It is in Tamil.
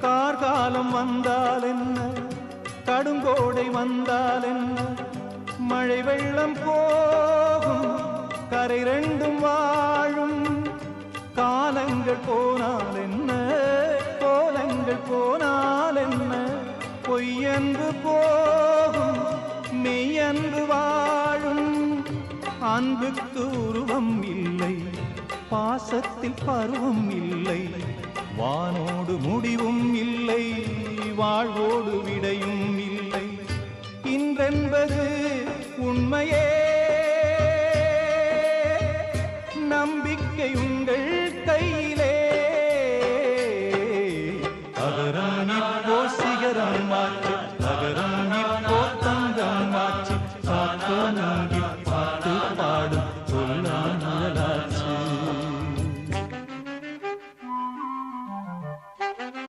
கார்காலம் வந்தால் என்ன, கடுங்கோடை வந்தால் என்ன, மழை வெள்ளம் போகும், கரை ரெண்டும் வாழும். காலங்கள் போனால் என்ன, கோலங்கள் போனால் என்ன, பொய்யன்று போகும், மெய்யன்று வாழும். அன்புக்கு உருவம் இல்லை, பாசத்தில் பருவம் இல்லை, வானோடு முடிவும் இல்லை, வாழ்வோடு விடையும் இல்லை. இன்றென்பது உண்மையே